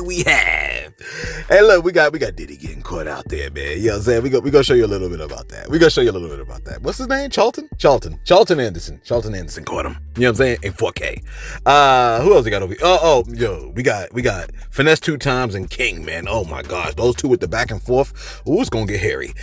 we have? Hey, look, we got Diddy getting caught out there, man. You know what I'm saying? We gonna show you a little bit about that. What's his name? Charlton Anderson. Charlton Anderson caught him. You know what I'm saying? In 4K. Who else we got over here? We got Finesse2Tymes and King, man. Oh my gosh, those two with the back and forth. Ooh, it's gonna get hairy.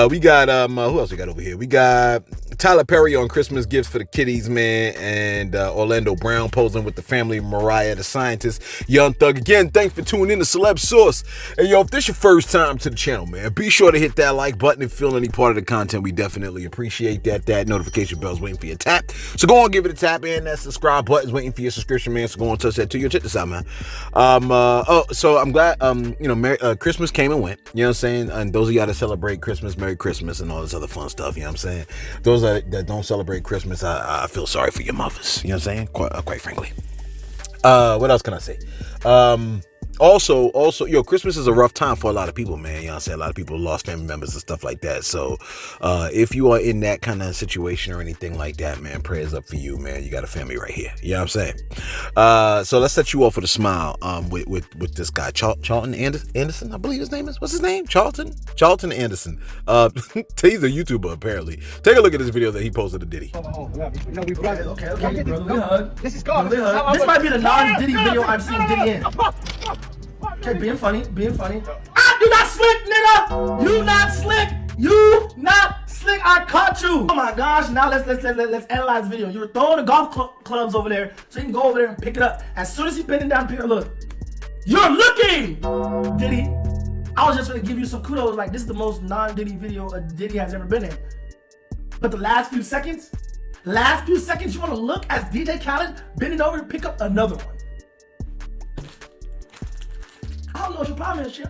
We got who else we got over here? We got Tyler Perry on Christmas gifts for the kiddies, man, and Orlando Brown posing with the family, Mariah the scientist, Young Thug. Again, thanks for tuning in to Celeb Source. And yo, if this your first time to the channel, man, be sure to hit that like button and feel any part of the content. We definitely appreciate that. That notification bell's waiting for your tap. So go on, give it a tap, and that subscribe button's waiting for your subscription, man. So go on, touch that too. Yo, check this out, man. So I'm glad, Christmas came and went. You know what I'm saying? And those of y'all that celebrate Christmas, Merry Christmas, and all this other fun stuff. You know what I'm saying? Those that don't celebrate Christmas, I feel sorry for your mothers. You know what I'm saying? Quite frankly. What else can I say? Also, Christmas is a rough time for a lot of people, man. You know what I'm saying? A lot of people lost family members and stuff like that. So, if you are in that kind of situation or anything like that, man, prayers up for you, man. You got a family right here. You know what I'm saying? So let's set you off with a smile, with this guy, Charlton Anderson, I believe his name is. What's his name? Charlton Anderson. He's a YouTuber, apparently. Take a look at this video that he posted to Diddy. Okay. This is called. This might be the non-Diddy video I've seen Diddy in. Okay, being funny. You not slick, nigga. You not slick. I caught you. Oh my gosh. Now let's analyze the video. You were throwing the golf clubs over there, so you can go over there and pick it up. As soon as he pinned it down, pick it up. Look, you're looking, Diddy. I was just gonna give you some kudos. Like, this is the most non-Diddy video Diddy has ever been in. But the last few seconds, you want to look as DJ Khaled bending over to pick up another one. I don't know what your problem is, Chip.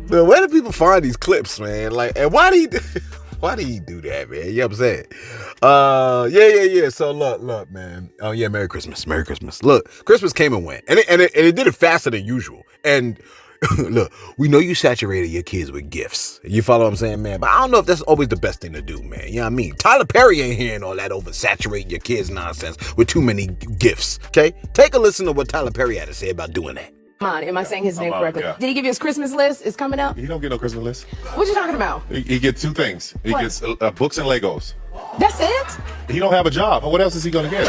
Man, where do people find these clips, man? Like, and why do he do that, man? You know what I'm saying? Yeah. So look, man. Oh yeah, Merry Christmas. Look, Christmas came and went, and it did it faster than usual. And look, we know you saturated your kids with gifts. You follow what I'm saying, man? But I don't know if that's always the best thing to do, man. You know what I mean? Tyler Perry ain't hearing all that oversaturate your kids nonsense with too many gifts, okay? Take a listen to what Tyler Perry had to say about doing that. Am I saying his name correctly? Yeah. Did he give you his Christmas list? It's coming out? He don't get no Christmas list. What you talking about? He gets two things. He gets books and Legos. That's it? He don't have a job. What else is he gonna get?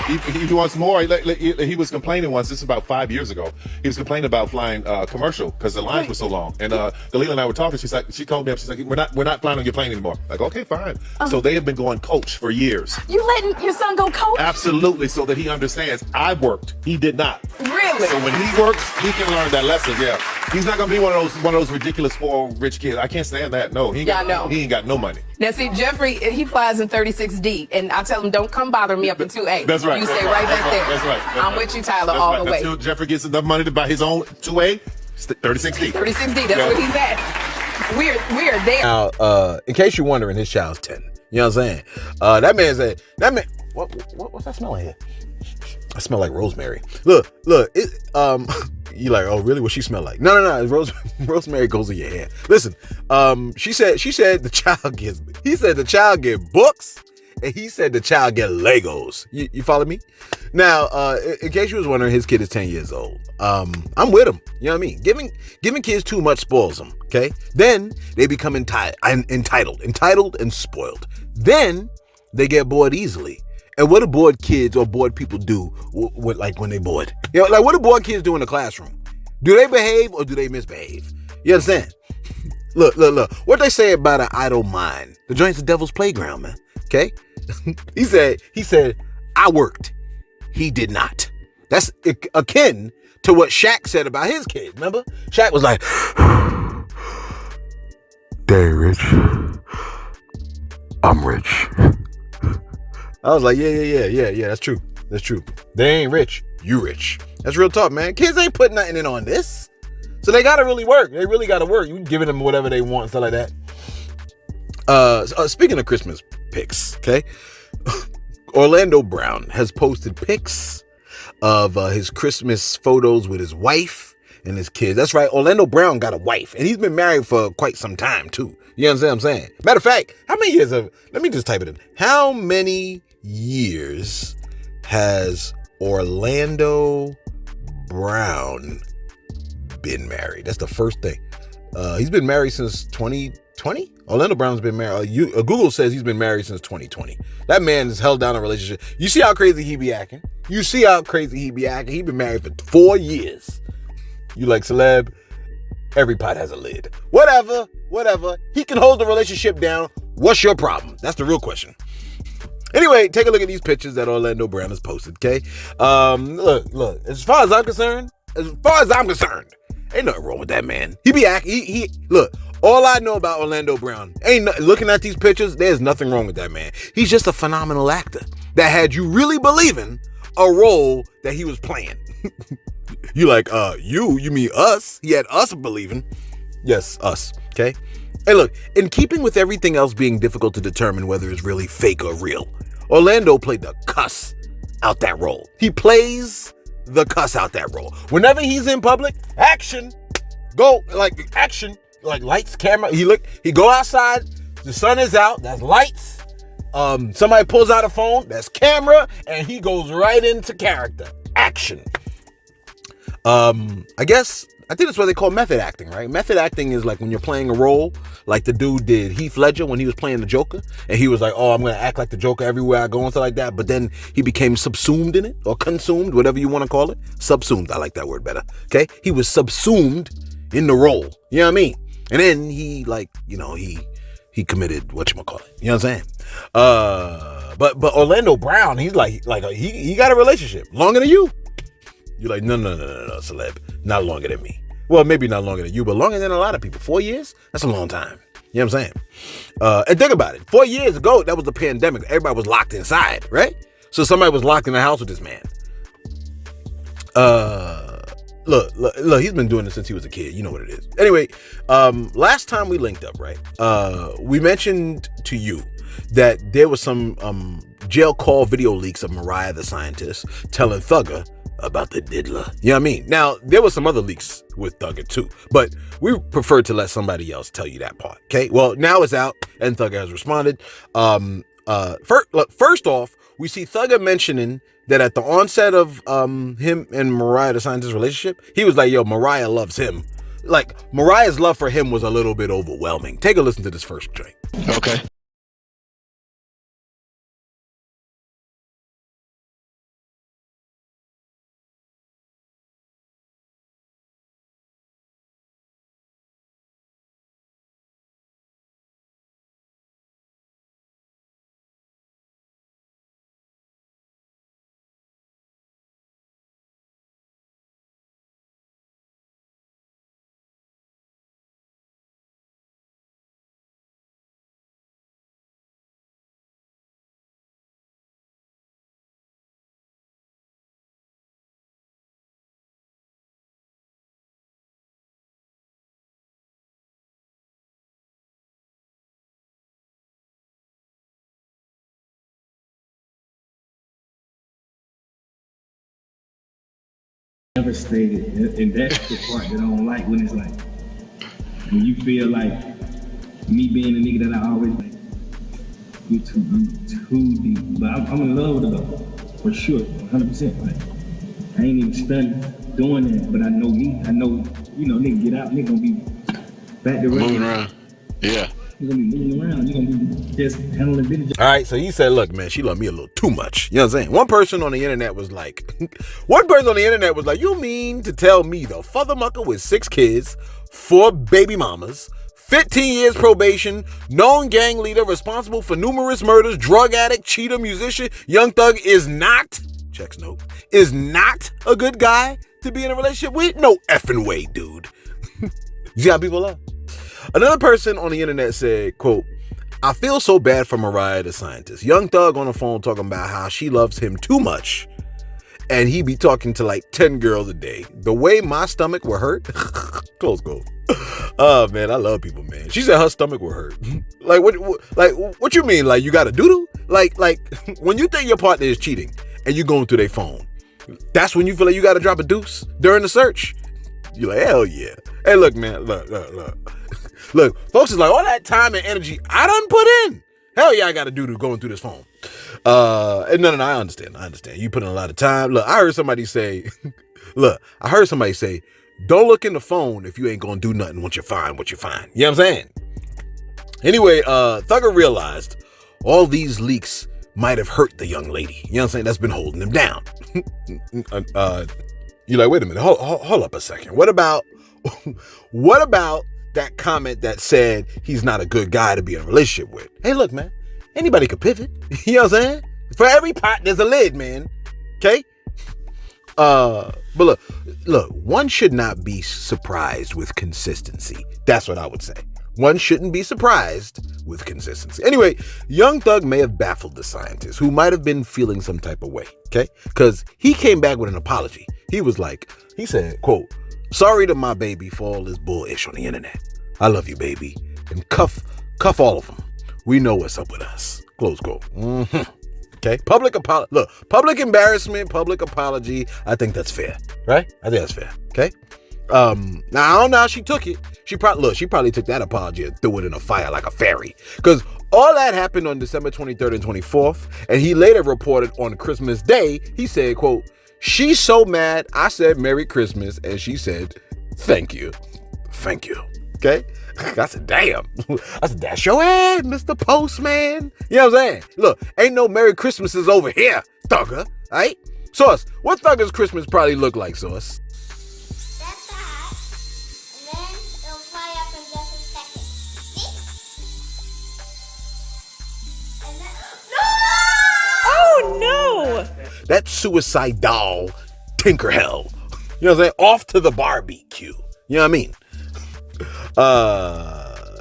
He wants more. He was complaining once. This is about 5 years ago. He was complaining about flying commercial because the lines were so long. And Galila and I were talking. She told me, she's like, we're not flying on your plane anymore. Like, okay, fine. So they have been going coach for years. You letting your son go coach? Absolutely, so that he understands. I worked. He did not. Really? So when he works, he can learn that lesson. Yeah. He's not gonna be one of those ridiculous spoiled rich kids. I can't stand that. No, he ain't got no money. Now see, Jeffrey, he flies in 36D, and I tell him, don't come bother me up in 2A. That's right. You stay right back there. That's right. I'm with you, Tyler, all the way. Until Jeffrey gets enough money to buy his own 2A, 36D. 36D, that's what he's at. We're there. Now, in case you're wondering, his child's 10. You know what I'm saying? That man, what's that smell in here? I smell like rosemary. Look, you like, oh really? What she smell like? No. Rosemary goes in your hair. Listen, she said the child get books, and he said the child get Legos. You follow me? Now, in case you was wondering, his kid is 10 years old. I'm with him. You know what I mean? Giving kids too much spoils them. Okay? Then they become entitled and spoiled. Then they get bored easily. And what do bored kids or bored people do when they bored? You know, like, what do bored kids do in the classroom? Do they behave or do they misbehave? You understand? Look. What they say about an idle mind? The joint's the devil's playground, man. Okay? He said, I worked. He did not. That's akin to what Shaq said about his kids. Remember? Shaq was like, they rich. I'm rich. I was like, yeah, that's true. They ain't rich, you rich. That's real talk, man. Kids ain't putting nothing in on this. So they gotta really work. They really gotta work. You giving them whatever they want, stuff like that. Speaking of Christmas pics, okay? Orlando Brown has posted pics of his Christmas photos with his wife and his kids. That's right, Orlando Brown got a wife, and he's been married for quite some time, too. You understand what I'm saying? Matter of fact, how many years let me just type it in. How many years has Orlando Brown been married? That's the first thing. He's been married since 2020. Orlando Brown's been married. Google says he's been married since 2020. That man has held down a relationship. You see how crazy he be acting? He been married for 4 years. You like, celeb? Every pot has a lid. Whatever. He can hold the relationship down. What's your problem? That's the real question. Anyway, take a look at these pictures that Orlando Brown has posted, okay? Look. As far as I'm concerned, ain't nothing wrong with that man. He be acting. Look. All I know about Orlando Brown, looking at these pictures, there's nothing wrong with that man. He's just a phenomenal actor that had you really believing a role that he was playing. You like, you mean us? He had us believing. Yes, us, okay? Hey, look, in keeping with everything else being difficult to determine whether it's really fake or real, Orlando played the cuss out that role. He plays the cuss out that role. Whenever he's in public, action, like lights, camera. He go outside, the sun is out, that's lights. Somebody pulls out a phone, that's camera, and he goes right into character. Action. I think that's what they call method acting, right? Method acting is like when you're playing a role, like the dude did Heath Ledger when he was playing the Joker, and he was like, oh, I'm going to act like the Joker everywhere I go and stuff like that, but then he became subsumed in it, or consumed, whatever you want to call it. Subsumed, I like that word better, okay? He was subsumed in the role, you know what I mean? And then he committed whatchamacallit, you know what I'm saying? But Orlando Brown, he's like he got a relationship longer than you. You're like, no, celeb, not longer than me. Well, maybe not longer than you, but longer than a lot of people. 4 years? That's a long time. You know what I'm saying? And think about it. 4 years ago, that was the pandemic. Everybody was locked inside, right? So somebody was locked in the house with this man. Look, he's been doing this since he was a kid. You know what it is. Anyway, last time we linked up, right? We mentioned to you that there was some jail call video leaks of Mariah the Scientist telling Thugger about the diddler. You know what I mean? Now, there were some other leaks with Thugger too, but we prefer to let somebody else tell you that part, okay? Well, now it's out, and Thugger has responded. First off, we see Thugger mentioning that at the onset of him and Mariah the Scientist's relationship, he was like, yo, Mariah loves him. Like, Mariah's love for him was a little bit overwhelming. Take a listen to this first joint. Okay. Devastated, and that's the part that I don't like, when it's like, when you feel like me being a nigga that I always like, you too deep. But I'm in love with her though, for sure, 100%. Like, I ain't even studying doing that, but I know me. I know, nigga get out, nigga gonna be back to moving around. Yeah. You're gonna be moving around. You're gonna be just handling business. All right, so he said, look, man, she loved me a little too much. You know what I'm saying? One person on the internet was like, you mean to tell me the father-mucker with 6 kids, 4 baby mamas, 15 years probation, known gang leader, responsible for numerous murders, drug addict, cheater, musician, Young Thug is not a good guy to be in a relationship with? No effing way, dude. You see how people are? Another person on the internet said, quote, I feel so bad for Mariah the Scientist. Young Thug on the phone talking about how she loves him too much, and he be talking to like 10 girls a day. The way my stomach will hurt. Close quote. Oh man, I love people, man. She said her stomach will hurt. What you mean? Like you got a doodle? Like when you think your partner is cheating and you going through their phone, that's when you feel like you got to drop a deuce during the search. You're like, hell yeah. Hey, look, man, look. Look, folks is like, all that time and energy I done put in. Hell yeah, I got a dude going through this phone. No, I understand. You put in a lot of time. Look, I heard somebody say, don't look in the phone if you ain't gonna do nothing once you find what you find. You know what I'm saying? Anyway, Thugger realized all these leaks might have hurt the young lady. You know what I'm saying? That's been holding him down. You're like, wait a minute, hold up a second. What about that comment that said he's not a good guy to be in a relationship with? Hey, look, man, anybody could pivot. You know what I'm saying? For every pot, there's a lid, man. Okay? But look, one should not be surprised with consistency. That's what I would say. One shouldn't be surprised with consistency. Anyway, Young Thug may have baffled the scientist, who might have been feeling some type of way, okay? Because he came back with an apology. He said, quote, "Sorry to my baby for all this bullish on the internet. I love you, baby. And cuff all of them. We know what's up with us." Close quote. Okay? Public embarrassment, public apology. I think that's fair, right? I think that's fair, okay? Now I don't know how she took it. She probably took that apology and threw it in a fire like a fairy. Because all that happened on December 23rd and 24th, and he later reported on Christmas Day, he said, quote, "She's so mad, I said Merry Christmas, and she said, thank you. Thank you." Okay? I said, damn. I said, that's your ad, Mr. Postman. You know what I'm saying? Look, ain't no Merry Christmases over here, Thugger. All right? Sauce, what Thugger's Christmas probably look like, Sauce? That suicidal tinker hell. You know what I'm saying? Off to the barbecue. You know what I mean?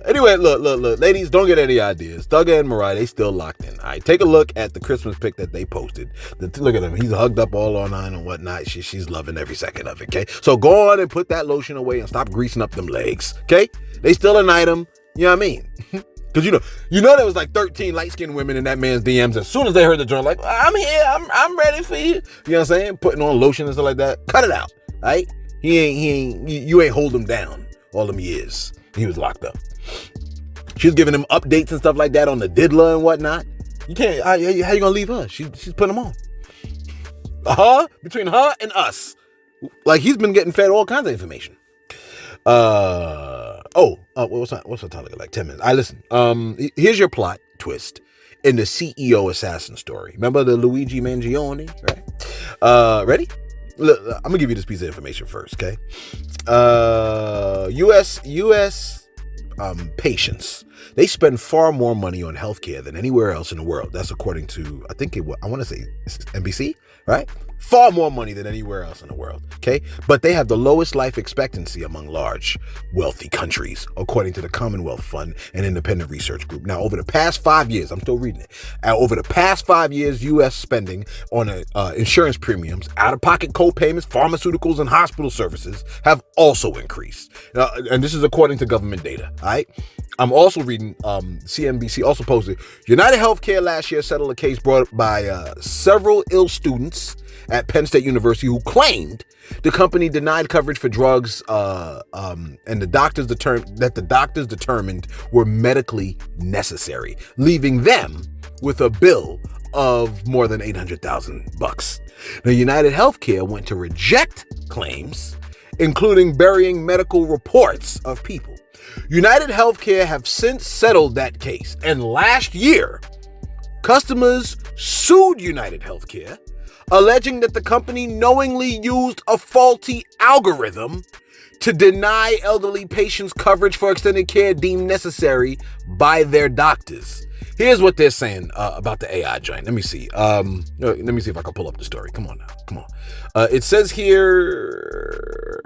Anyway, look, ladies, don't get any ideas. Thugger and Mariah, they still locked in. All right, take a look at the Christmas pic that they posted. Look at him. He's hugged up all online and whatnot. She's loving every second of it, okay? So go on and put that lotion away and stop greasing up them legs, okay? They still an item. You know what I mean? Because you know there was like 13 light-skinned women in that man's DMs. As soon as they heard the joint, like, I'm here, I'm ready for you. You know what I'm saying? Putting on lotion and stuff like that. Cut it out, all right? You ain't hold him down all them years. He was locked up. She was giving him updates and stuff like that on the diddler and whatnot. You can't, how you gonna leave her? She's putting him on. Between her and us. Like, he's been getting fed all kinds of information. What's the time looking like? 10 minutes. Listen. Here's your plot twist in the CEO assassin story. Remember the Luigi Mangione, right? Ready? Look, I'm gonna give you this piece of information first, okay? U.S. Patients, they spend far more money on healthcare than anywhere else in the world. That's according to, I want to say NBC, right? Far more money than anywhere else in the world, okay? But they have the lowest life expectancy among large, wealthy countries, according to the Commonwealth Fund, an independent research group. Now, over the past 5 years, I'm still reading it. Over the past 5 years, U.S. spending on insurance premiums, out-of-pocket co-payments, pharmaceuticals, and hospital services have also increased. And this is according to government data, all right? I'm also reading, CNBC also posted, United Healthcare last year settled a case brought by several ill students at Penn State University who claimed the company denied coverage for drugs and the doctors determined were medically necessary, leaving them with a bill of more than $800,000. Now, United Healthcare went to reject claims, including burying medical reports of people. United Healthcare have since settled that case, and last year, customers sued United Healthcare, alleging that the company knowingly used a faulty algorithm to deny elderly patients coverage for extended care deemed necessary by their doctors. Here's what they're saying about the AI joint. Let me see. Let me see if I can pull up the story. Come on now. Come on. It says here,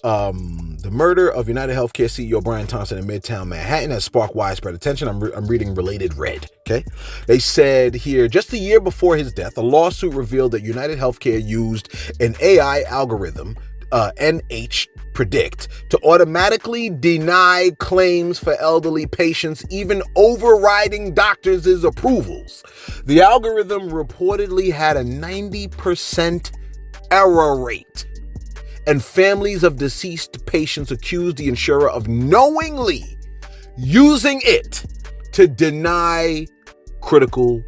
the murder of United Healthcare CEO Brian Thompson in Midtown Manhattan has sparked widespread attention. I'm reading related red, okay? They said here, just a year before his death, a lawsuit revealed that United Healthcare used an AI algorithm, NH Predict, to automatically deny claims for elderly patients, even overriding doctors' approvals. The algorithm reportedly had a 90% error rate. And families of deceased patients accused the insurer of knowingly using it to deny critical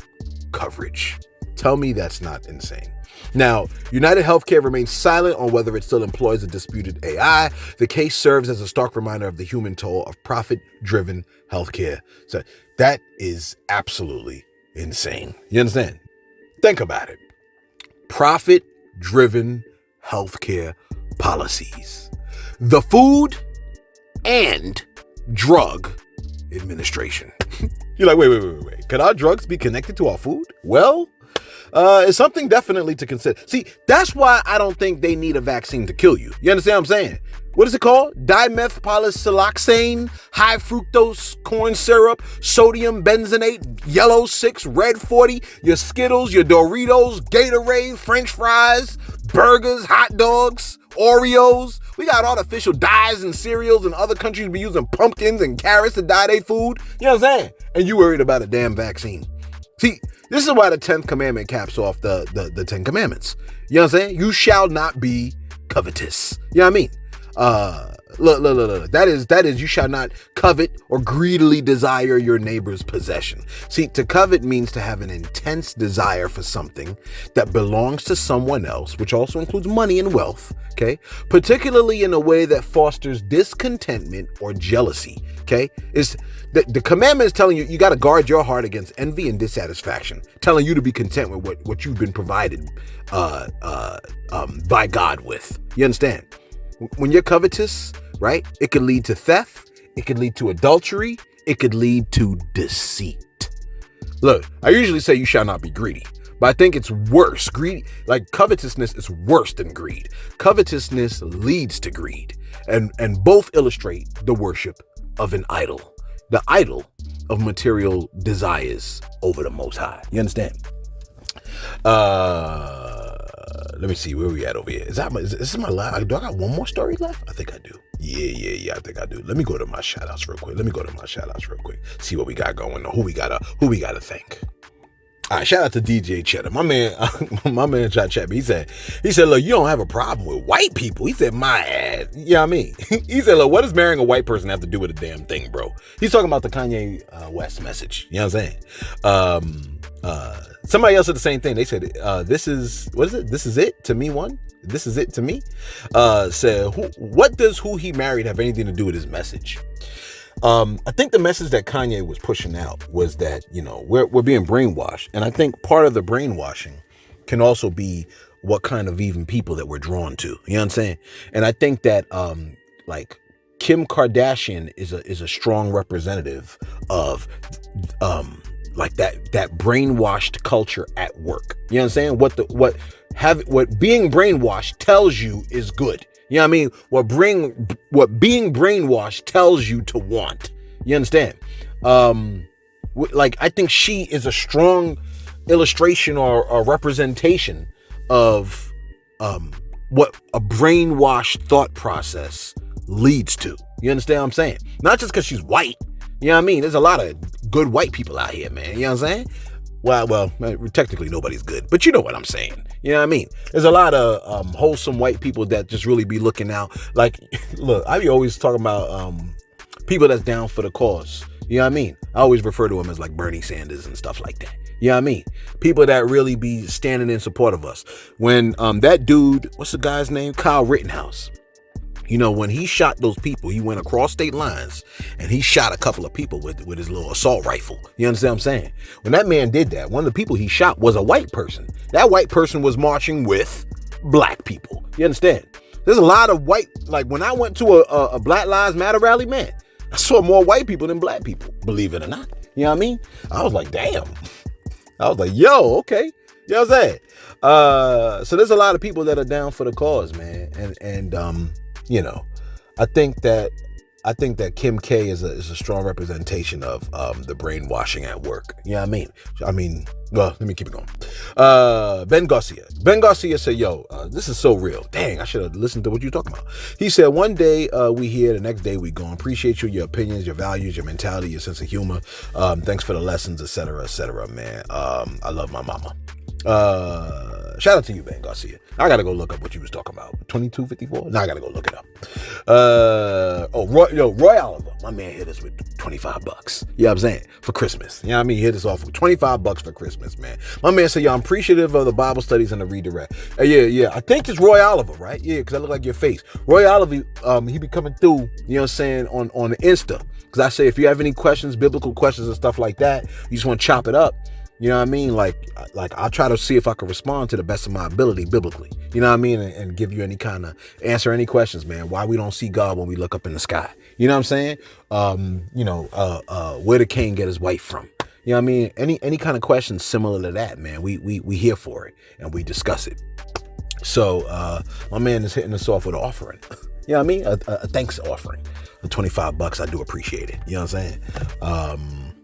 coverage. Tell me that's not insane. Now, United Healthcare remains silent on whether it still employs a disputed AI. The case serves as a stark reminder of the human toll of profit-driven healthcare. So that is absolutely insane. You understand? Think about it. Profit-driven healthcare policies. The Food and Drug Administration. You're like, wait. Can our drugs be connected to our food? Well, it's something definitely to consider. See, that's why I don't think they need a vaccine to kill you. You understand what I'm saying? What is it called? Dimethylsiloxane, high fructose corn syrup, sodium benzenate, yellow 6, red 40, your Skittles, your Doritos, Gatorade, French fries, burgers, hot dogs, Oreos. We got artificial dyes and cereals, and other countries be using pumpkins and carrots to dye their food. You know what I'm saying? And you worried about a damn vaccine. See, this is why the 10th commandment caps off the 10 commandments. You know what I'm saying? You shall not be covetous. You know what I mean? Look. That is, you shall not covet or greedily desire your neighbor's possession. See, to covet means to have an intense desire for something that belongs to someone else, which also includes money and wealth, okay? Particularly in a way that fosters discontentment or jealousy, okay? The commandment is telling you, you got to guard your heart against envy and dissatisfaction, telling you to be content with what you've been provided by God with. You understand? When you're covetous, right, it could lead to theft, it could lead to adultery, it could lead to deceit. Look, I usually say you shall not be greedy, but I think it's worse. Greed, like covetousness is worse than greed. Covetousness leads to greed, and both illustrate the worship of an idol, the idol of material desires over the Most High. You understand? Let me see where we at over here. Is this my last? Do I got one more story left? I think I do. Yeah, I think I do. Let me go to my shoutouts real quick. See what we got going on. Who we gotta thank. All right, shout out to DJ Cheddar. My man tried to chat me. He said, look, you don't have a problem with white people. He said, my ass. You know what I mean? He said, look, what does marrying a white person have to do with a damn thing, bro? He's talking about the Kanye West message. You know what I'm saying? Somebody else said the same thing. They said, this is it to me one. This is it to me. Said, what does who he married have anything to do with his message? I think the message that Kanye was pushing out was that, you know, we're being brainwashed. And I think part of the brainwashing can also be what kind of even people that we're drawn to. You know what I'm saying? And I think that, like, Kim Kardashian is a strong representative of, like that brainwashed culture at work. You know what I'm saying? What being brainwashed tells you is good. You know what I mean? What being brainwashed tells you to want. You understand? Like, I think she is a strong illustration or a representation of what a brainwashed thought process leads to. You understand what I'm saying? Not just because she's white. You know what I mean? There's a lot of good white people out here, man. You know what I'm saying? Well, technically nobody's good, but you know what I'm saying. You know what I mean? There's a lot of wholesome white people that just really be looking out. Like, look, I be always talking about people that's down for the cause. You know what I mean? I always refer to them as like Bernie Sanders and stuff like that. You know what I mean? People that really be standing in support of us. When that dude, what's the guy's name? Kyle Rittenhouse. You know, when he shot those people, he went across state lines and he shot a couple of people with his little assault rifle. You understand what I'm saying? When that man did that, one of the people he shot was a white person. That white person was marching with black people. You understand? There's a lot of white, like when I went to a Black Lives Matter rally, man, I saw more white people than black people, believe it or not. You know what I mean? I was like, damn. I was like, yo, okay. You know what I'm saying? So there's a lot of people that are down for the cause, man. And you know, I think that Kim K is a strong representation of the brainwashing at work. You know what I mean? Well, let me keep it going. Ben Garcia said, yo, this is so real. Dang, I should have listened to what you're talking about. He said, one day we here, the next day we gone. Appreciate you, your opinions, your values, your mentality, your sense of humor. Thanks for the lessons, etc., man. I love my mama. Shout out to you, man, Garcia. I gotta go look up what you was talking about. 2254? Now I gotta go look it up. Roy Oliver, my man hit us with $25. You know what I'm saying? For Christmas. You know what I mean? He hit us off with $25 for Christmas, man. My man said, yo, I'm appreciative of the Bible studies and the redirect. Yeah. I think it's Roy Oliver, right? Yeah, because I look like your face. Roy Oliver, he be coming through, you know what I'm saying, on the Insta. Because I say, if you have any questions, biblical questions and stuff like that, you just want to chop it up. You know what I mean? Like I'll try to see if I can respond to the best of my ability biblically. You know what I mean? And give you any kind of answer any questions, man. Why we don't see God when we look up in the sky. You know what I'm saying? Where did Cain get his wife from? You know what I mean? Any kind of questions similar to that, man. We here for it and we discuss it. So my man is hitting us off with an offering. You know what I mean? A thanks offering. The $25. I do appreciate it. You know what I'm saying?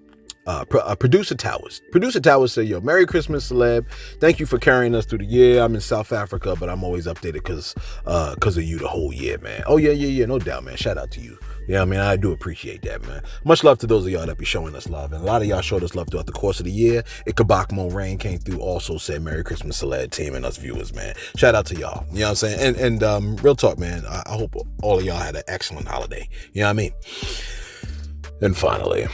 Producer Towers said, yo, Merry Christmas, Celeb. Thank you for carrying us through the year. I'm in South Africa, but I'm always updated because of you the whole year, man. Oh yeah, no doubt, man. Shout out to you. Yeah, I mean, I do appreciate that, man. Much love to those of y'all that be showing us love. And a lot of y'all showed us love throughout the course of the year. Ikabakmo Rain came through, also said Merry Christmas, Celeb team and us viewers, man. Shout out to y'all. You know what I'm saying? And real talk, man, I hope all of y'all had an excellent holiday. You know what I mean? And finally,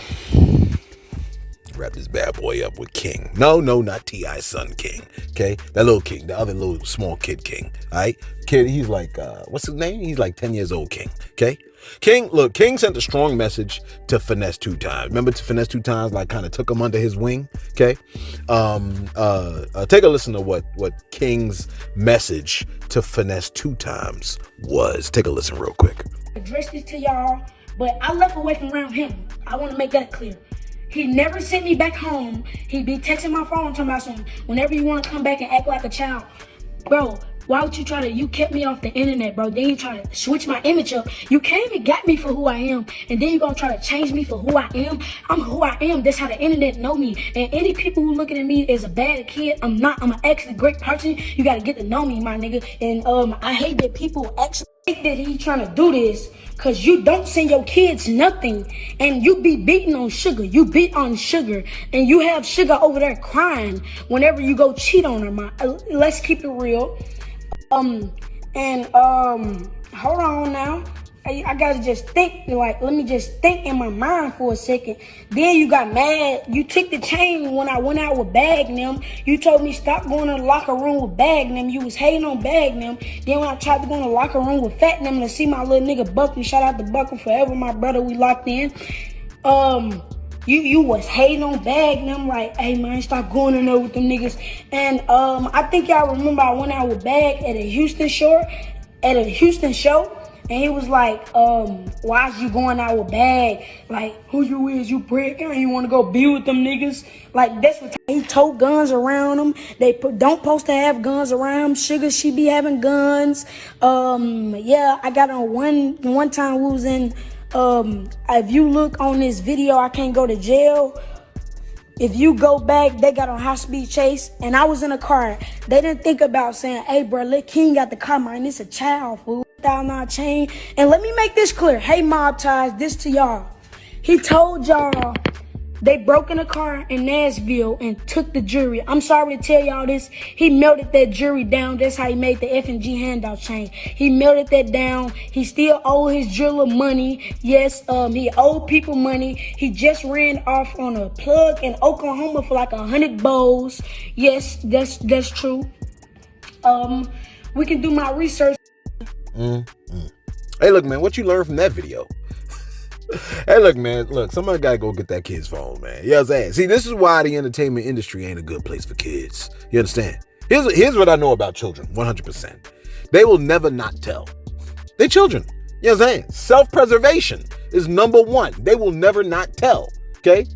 wrap this bad boy up with King. No, not T.I.'s son King. Okay? That little King, the other little small kid King. Alright? Kid, he's like, what's his name? He's like 10 years old King. Okay? King sent a strong message to Finesse2Tymes. Remember Finesse2Tymes like kind of took him under his wing? Okay? Take a listen to what King's message to Finesse2Tymes was. Take a listen real quick. Address this to y'all, but I left away from around him. I want to make that clear. He never sent me back home. He be texting my phone talking about something. Whenever you want to come back and act like a child. Bro, why would you kept me off the internet, bro. Then you try to switch my image up. You came and got me for who I am. And then you gonna try to change me for who I am. I'm who I am. That's how the internet know me. And any people who looking at me as a bad kid, I'm not. I'm an actually great person. You gotta get to know me, my nigga. And I hate that people actually think that he trying to do this. Cause you don't send your kids nothing, and you be beating on sugar. You beat on sugar, and you have sugar over there crying whenever you go cheat on her. Let's keep it real. Hold on now. I gotta just think, let me just think in my mind for a second. Then you got mad. You took the chain when I went out with Bag and them. You told me stop going to the locker room with Bag and them. You was hating on Bag and them. Then when I tried to go in the locker room with Fat and them to see my little nigga Buckley, shout out to Buckley forever, my brother, we locked in. You was hating on Bag and them like, hey man, stop going in there with them niggas. And I think y'all remember I went out with Bag at a Houston show. And he was like, why is you going out with Bag? Like, who you is? You prick? And you want to go be with them niggas? Like, that's what he tote guns around them. They don't supposed to have guns around him. Sugar, she be having guns. Yeah, I got on one time we was in, if you look on this video, I can't go to jail. If you go back, they got on high speed chase, and I was in a car. They didn't think about saying, hey, bro, let King got the car, man. It's a child, fool. $1,000 chain. And let me make this clear. Hey, Mob Ties, this to y'all. He told y'all they broke in a car in Nashville and took the jury. I'm sorry to tell y'all this. He melted that jury down. That's how he made the F&G handout chain. He melted that down. He still owe his jeweler money. Yes, he owed people money. He just ran off on a plug in Oklahoma for like 100 bowls. Yes, that's true. We can do my research. Hey, look, man, what you learned from that video? Hey, look, man, somebody gotta go get that kid's phone, man. You know what I'm saying? See, this is why the entertainment industry ain't a good place for kids. You understand? Here's what I know about children, 100%. They will never not tell. They're children. You know what I'm saying? Self-preservation is number one. They will never not tell, okay?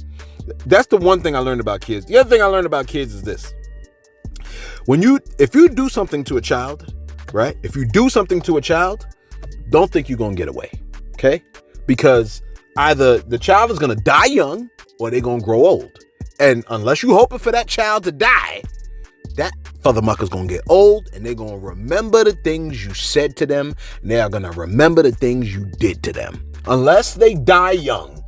That's the one thing I learned about kids. The other thing I learned about kids is this. If you do something to a child, right? If you do something to a child, don't think you're gonna get away, okay? Because either the child is going to die young or they're going to grow old. And unless you're hoping for that child to die, that motherfucker's going to get old and they're going to remember the things you said to them. And they are going to remember the things you did to them. Unless they die young,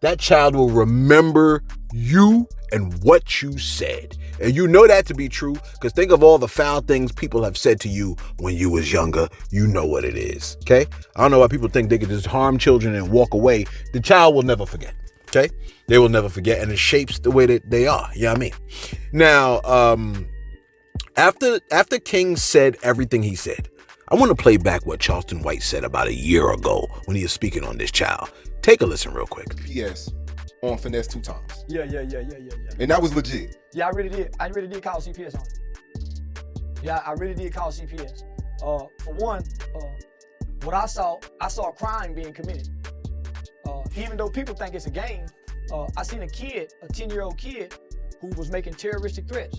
that child will remember you and what you said. And you know that to be true because think of all the foul things people have said to you when you was younger. You know what it is, okay? I don't know why people think they could just harm children and walk away. The child will never forget, okay? They will never forget, and it shapes the way that they are, you know what I mean? Now, after King said everything he said, I want to play back what Charleston White said about a year ago when he was speaking on this child. Take a listen real quick. P.S. on Finesse2Tymes. Yeah. And that was legit. Yeah, I really did call CPS on it. Yeah, I really did call CPS. For one, what I saw crime being committed. Even though people think it's a game, I seen a 10-year-old kid, who was making terroristic threats,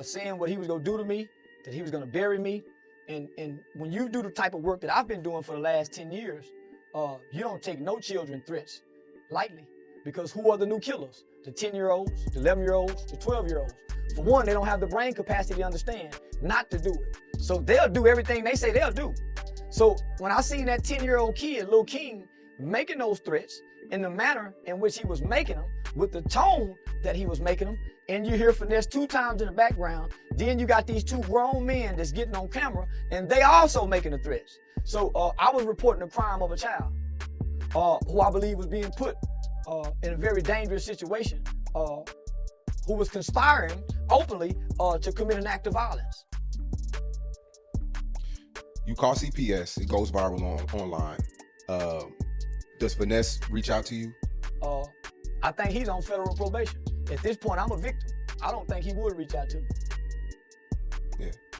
saying what he was gonna do to me, that he was gonna bury me. And when you do the type of work that I've been doing for the last 10 years, you don't take no children threats lightly, because who are the new killers? The 10-year-olds, the 11-year-olds, the 12-year-olds. For one, they don't have the brain capacity to understand not to do it. So they'll do everything they say they'll do. So when I seen that 10-year-old kid, Lil King, making those threats in the manner in which he was making them, with the tone that he was making them, and you hear Finesse2Tymes in the background, then you got these two grown men that's getting on camera, and they also making the threats. So I was reporting the crime of a child who I believe was being put in a very dangerous situation, who was conspiring openly to commit an act of violence. You call CPS, it goes viral online. Does Finesse reach out to you? I think he's on federal probation. At this point, I'm a victim. I don't think he would reach out to me.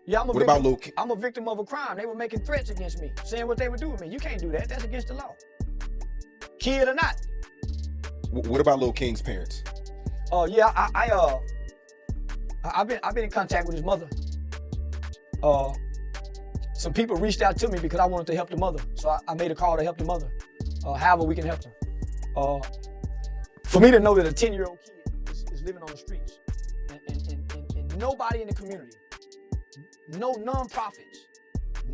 Yeah, I'm a What victim. about Lil King? I'm a victim of a crime. They were making threats against me, saying what they would do with me. You can't do that. That's against the law. Kid or not. What about Lil King's parents? Yeah, I've been in contact with his mother. Some people reached out to me because I wanted to help the mother, so I made a call to help the mother. However we can help her. For me to know that a 10-year-old kid is living on the streets, and nobody in the community, no nonprofits,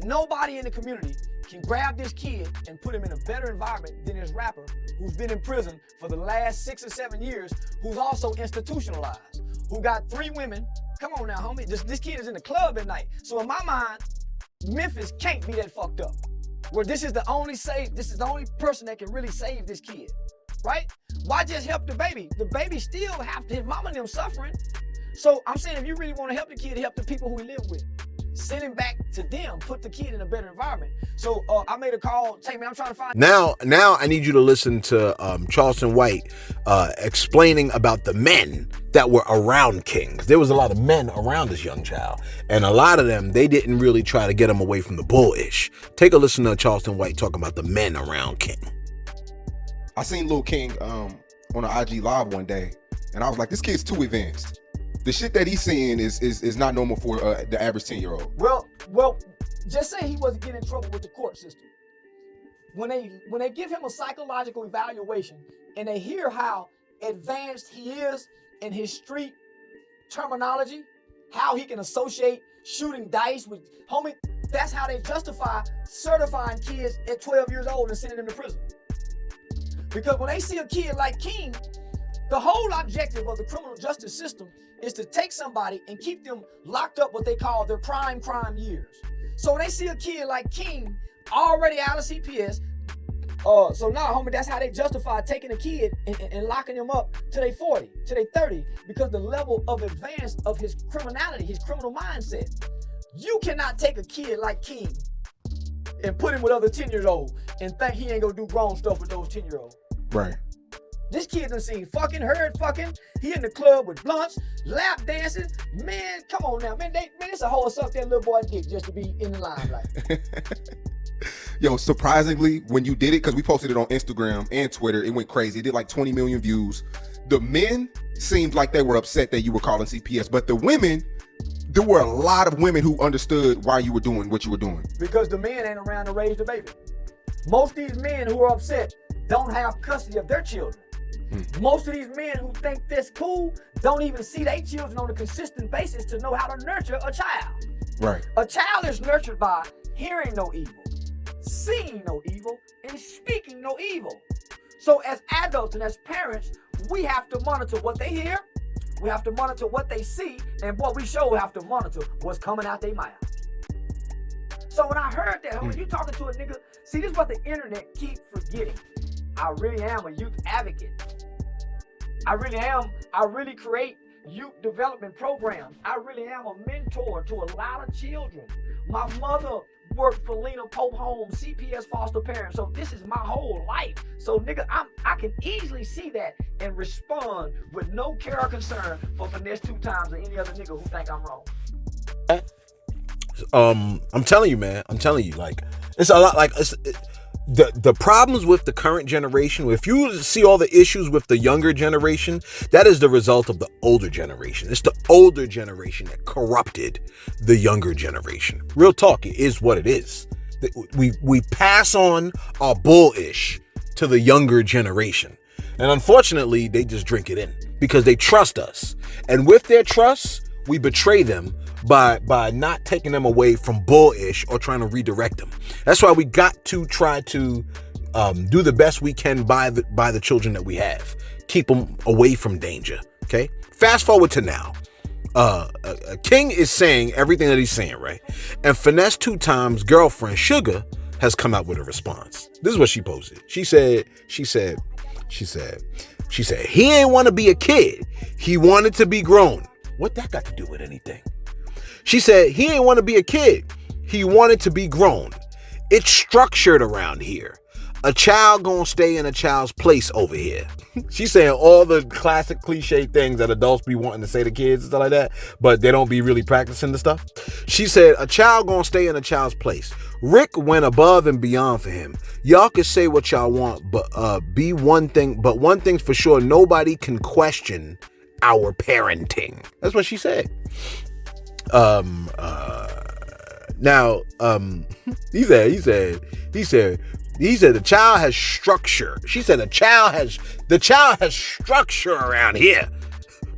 nobody in the community can grab this kid and put him in a better environment than this rapper who's been in prison for the last 6 or 7 years, who's also institutionalized, who got 3 women. Come on now, homie. This kid is in the club at night. So in my mind, Memphis can't be that fucked up, where this is the only person that can really save this kid, right? Why just help the baby? The baby still his mama and them suffering. So I'm saying, if you really want to help the kid, help the people who he live with. Send him back to them, put the kid in a better environment. So I made a call, I'm trying to find. Now I need you to listen to Charleston White explaining about the men that were around King. There was a lot of men around this young child, and a lot of them, they didn't really try to get him away from the bullish. Take a listen to Charleston White talking about the men around King. I seen Lil King on an IG live one day, and I was like, this kid's too advanced. The shit that he's seeing is not normal for the average 10-year-old. Well, just say he wasn't getting in trouble with the court system. When they give him a psychological evaluation and they hear how advanced he is in his street terminology, how he can associate shooting dice with, homie, that's how they justify certifying kids at 12 years old and sending them to prison. Because when they see a kid like King, the whole objective of the criminal justice system is to take somebody and keep them locked up what they call their prime crime years. So when they see a kid like King already out of CPS, so now, homie, that's how they justify taking a kid and locking him up till they 40, till they 30, because the level of advance of his criminality, his criminal mindset. You cannot take a kid like King and put him with other 10-year-olds and think he ain't gonna do grown stuff with those 10-year-olds. Right. This kid done seen fucking, heard fucking. He in the club with blunts, lap dancing. Man, come on now, man. It's a whole suck that little boy dick just to be in the limelight. Yo, surprisingly, when you did it, because we posted it on Instagram and Twitter, it went crazy. It did like 20 million views. The men seemed like they were upset that you were calling CPS, but the women, there were a lot of women who understood why you were doing what you were doing. Because the men ain't around to raise the baby. Most of these men who are upset don't have custody of their children. Most of these men who think this cool don't even see their children on a consistent basis to know how to nurture a child. Right. A child is nurtured by hearing no evil, seeing no evil, and speaking no evil. So as adults and as parents, we have to monitor what they hear, we have to monitor what they see, and what we sure have to monitor what's coming out their mouth. So when I heard that, when you talking to a nigga, see, this is what the internet keep forgetting. I really am a youth advocate. I really create youth development programs. I really am a mentor to a lot of children. My mother worked for Lena Pope Home, CPS foster parent. So this is my whole life. So nigga, I can easily see that and respond with no care or concern for Finesse2Tymes or any other nigga who think I'm wrong. I'm telling you, man. I'm telling you, like, it's a lot. Like, the problems with the current generation. If you see all the issues with the younger generation, that is the result of the older generation. It's the older generation that corrupted the younger generation. Real talk, it is what it is. We pass on our bullish to the younger generation, and unfortunately, they just drink it in because they trust us, and with their trust, we betray them by not taking them away from bullish or trying to redirect them. That's why we got to try to do the best we can by the children that we have. Keep them away from danger. Okay. Fast forward to now. King is saying everything that he's saying, right? And Finesse2Tymes' girlfriend Sugar has come out with a response. This is what she posted. She said he ain't want to be a kid. He wanted to be grown. What that got to do with anything? She said he ain't want to be a kid. He wanted to be grown. It's structured around here. A child gonna stay in a child's place over here. She's saying all the classic cliche things that adults be wanting to say to kids and stuff like that, but they don't be really practicing the stuff. She said a child gonna stay in a child's place. Rick went above and beyond for him. Y'all can say what y'all want, but one thing's for sure, nobody can question our parenting. That's what she said. Now, he said the child has structure. She said the child has structure around here.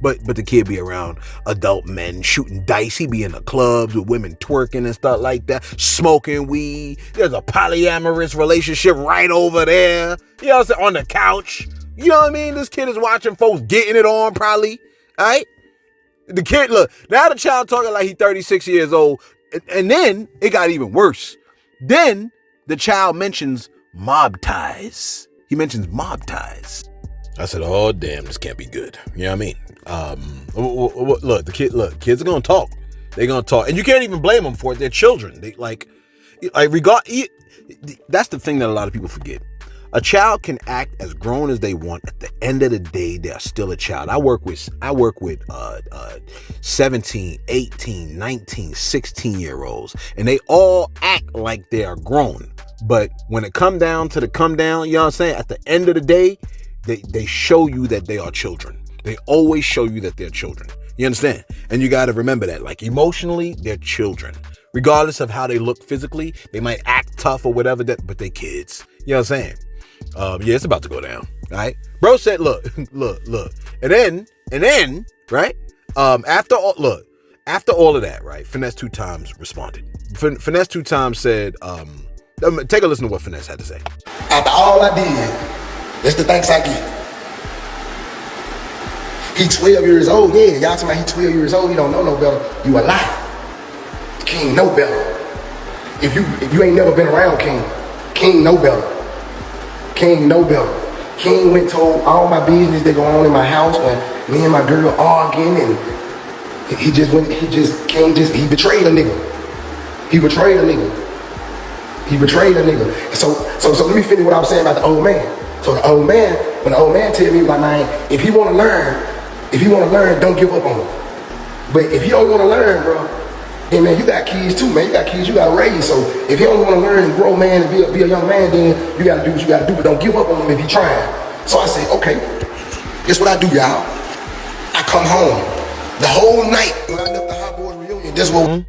But the kid be around adult men shooting dice. He be in the clubs with women twerking and stuff like that, smoking weed. There's a polyamorous relationship right over there. You know what I'm saying? On the couch. You know what I mean? This kid is watching folks getting it on probably. All right? The kid, look, now the child talking like he's 36 years old. And then it got even worse. Then the child mentions mob ties. He mentions mob ties. I said, oh, damn, this can't be good. You know what I mean? Look, kids are going to talk. They're going to talk. And you can't even blame them for it. They're children. That's the thing that a lot of people forget. A child can act as grown as they want. At the end of the day, they're still a child. I work with 17, 18, 19, 16-year-olds, and they all act like they are grown. But when it come down, you know what I'm saying? At the end of the day, they show you that they are children. They always show you that they're children. You understand? And you got to remember that, like, emotionally, they're children. Regardless of how they look physically, they might act tough or whatever, but they kids. You know what I'm saying? Yeah, it's about to go down. All right. Bro said, look. And then, right? After all of that, right? Finesse2Tymes responded. Finesse2Tymes said, take a listen to what Finesse had to say. After all I did, it's the thanks I get. He 12 years old. Yeah, y'all talking about he 12 years old. He don't know no better. You a lie. King know better. If you ain't never been around King know better. King know better. King went told all my business that go on in my house when me and my girl arguing, and he betrayed a nigga. He betrayed a nigga. So let me finish what I was saying about the old man. So the old man, when the old man tell me, like, man, if you wanna learn, don't give up on him. But if you don't wanna learn, bro, hey man, you got kids too, man. You got kids you got to raise. So if you don't want to learn and grow, man, and be a young man, then you got to do what you got to do. But don't give up on him if you're trying. So I said, okay, guess what I do, y'all? I come home the whole night when I left the Hot Boys reunion. This what.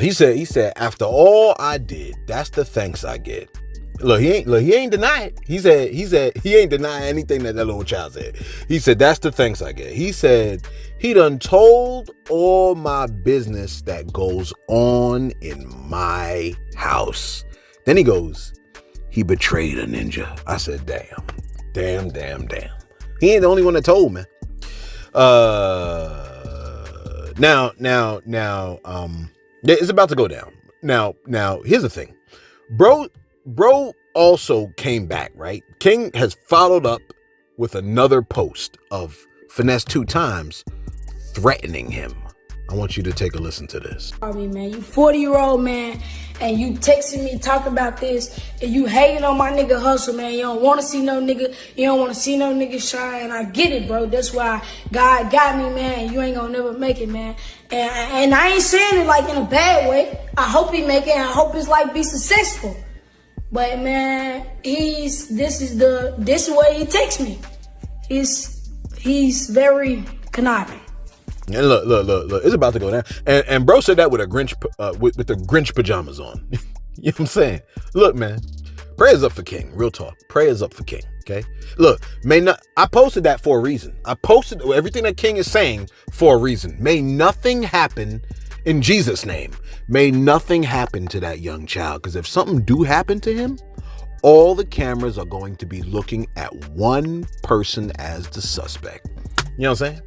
He said, after all I did, that's the thanks I get. Look, he ain't denying it. He said he ain't denying anything that little child said. He said, that's the thanks I get. He said he done told all my business that goes on in my house. Then he goes, he betrayed a ninja. I said, damn. Damn. He ain't the only one that told, man. Now, it's about to go down. Now, here's the thing. Bro also came back, right? King has followed up with another post of Finesse2Tymes threatening him. I want you to take a listen to this. I mean, man, you 40-year-old man, and you texting me talking about this, and you hating on my nigga hustle, man. You don't want to see no nigga, you don't want to see no nigga shine. I get it, bro. That's why God got me, man. You ain't gonna never make it, man. And I ain't saying it like in a bad way. I hope he make it, and I hope his life be successful. But man, this is the way he texts me. He's very conniving. And look, it's about to go down. And bro said that with a Grinch, with the Grinch pajamas on. You know what I'm saying? Look, man, prayers up for King. Real talk. Prayers up for King. Okay. Look, I posted that for a reason. I posted everything that King is saying for a reason. May nothing happen in Jesus' name. May nothing happen to that young child. Because if something do happen to him, all the cameras are going to be looking at one person as the suspect. You know what I'm saying?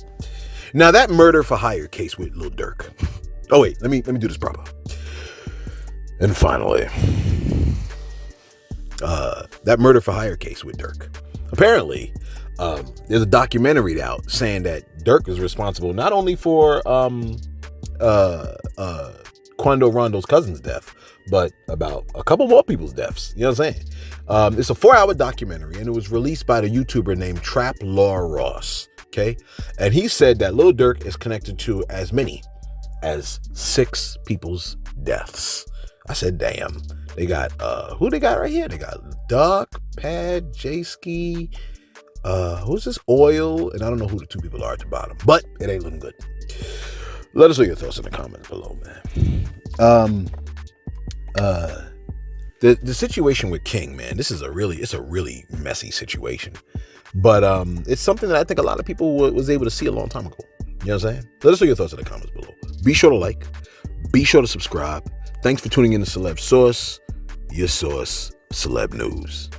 Now that murder for hire case with Lil Dirk. Oh wait, let me do this proper. And finally, that murder for hire case with Dirk. Apparently, there's a documentary out saying that Dirk is responsible not only for Quando Rondo's cousin's death, but about a couple more people's deaths. You know what I'm saying? It's a 4-hour documentary, and it was released by the YouTuber named Trap Law Ross. Okay, and he said that Lil Dirk is connected to as many as 6 people's deaths. I said, damn. They got who they got right here? They got Duck, Pad, J-Ski, who's this? Oil, and I don't know who the 2 people are at the bottom, but it ain't looking good. Let us know your thoughts in the comments below, man. The situation with King, man, it's a really messy situation. But it's something that I think a lot of people was able to see a long time ago. You know what I'm saying? Let us know your thoughts in the comments below. Be sure to like. Be sure to subscribe. Thanks for tuning in to Celeb Source, your source, Celeb News.